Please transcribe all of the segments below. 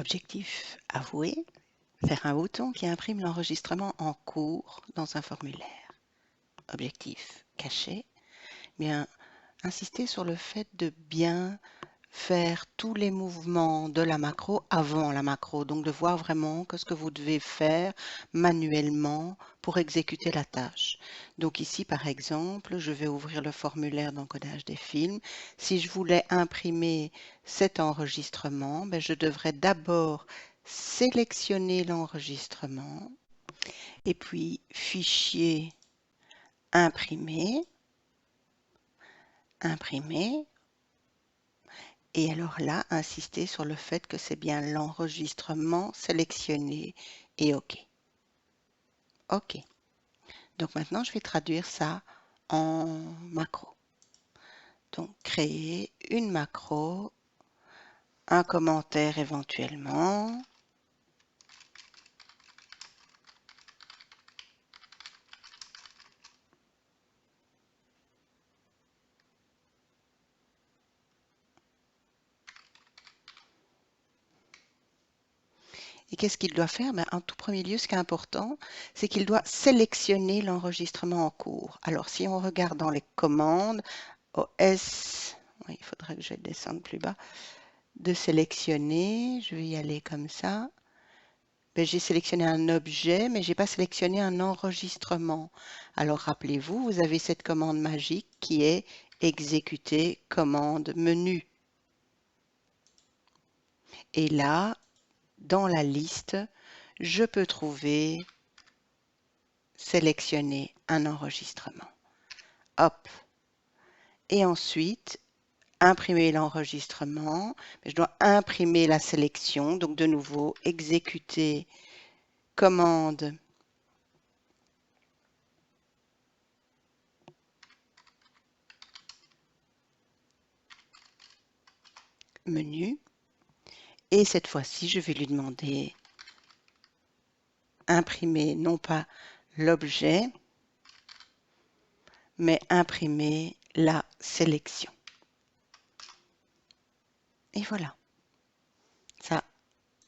Objectif avoué, faire un bouton qui imprime l'enregistrement en cours dans un formulaire. Objectif caché, bien insister sur le fait de bien faire tous les mouvements de la macro avant la macro, donc de voir vraiment que ce que vous devez faire manuellement pour exécuter la tâche. Donc ici, par exemple, je vais ouvrir le formulaire d'encodage des films. Si je voulais imprimer cet enregistrement, je devrais d'abord sélectionner l'enregistrement et puis fichier imprimer, imprimer. Et alors là, insister sur le fait que c'est bien l'enregistrement sélectionné et OK. OK. Donc maintenant, je vais traduire ça en macro. Donc, créer une macro, un commentaire éventuellement. Et qu'est-ce qu'il doit faire? En tout premier lieu, ce qui est important, c'est qu'il doit sélectionner l'enregistrement en cours. Alors, si on regarde dans les commandes, OS, oui, il faudrait que je descende plus bas, de sélectionner, je vais y aller comme ça. J'ai sélectionné un objet, mais je n'ai pas sélectionné un enregistrement. Alors, rappelez-vous, vous avez cette commande magique qui est exécuter commande menu. Et là, dans la liste, je peux trouver sélectionner un enregistrement. Hop. Et ensuite, imprimer l'enregistrement. Je dois imprimer la sélection. Donc, de nouveau, exécuter commande menu. Et cette fois-ci, je vais lui demander imprimer non pas l'objet, mais imprimer la sélection. Et voilà. Ça,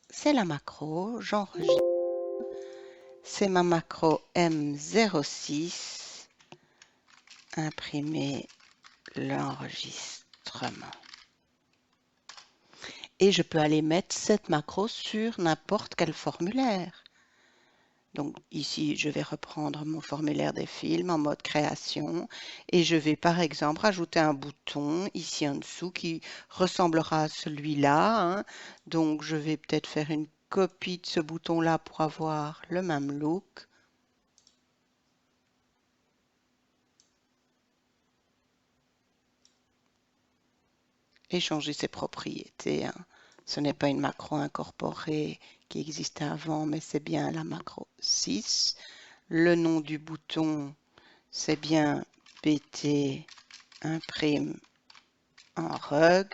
c'est la macro. J'enregistre. C'est ma macro M06. Imprimer l'enregistrement. Et je peux aller mettre cette macro sur n'importe quel formulaire. Donc ici, je vais reprendre mon formulaire des films en mode création et je vais par exemple rajouter un bouton ici en dessous qui ressemblera à celui-là, hein. Donc je vais peut-être faire une copie de ce bouton-là pour avoir le même look. Et changer ses propriétés, hein. Ce n'est pas une macro incorporée qui existait avant, mais c'est bien la macro 6. Le nom du bouton, c'est bien PT imprime en rug.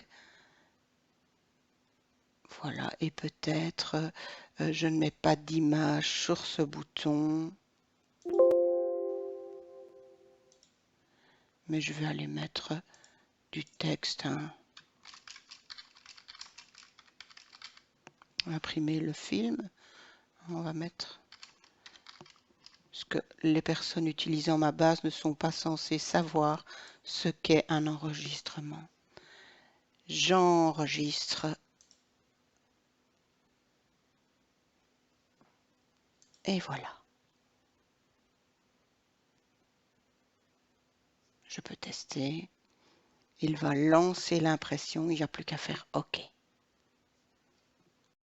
Voilà, et peut-être je ne mets pas d'image sur ce bouton, mais je vais aller mettre du texte, hein. Imprimer le film, on va mettre, parce que les personnes utilisant ma base ne sont pas censées savoir ce qu'est un enregistrement. J'enregistre et voilà. Je peux tester. Il va lancer l'impression, il n'y a plus qu'à faire OK.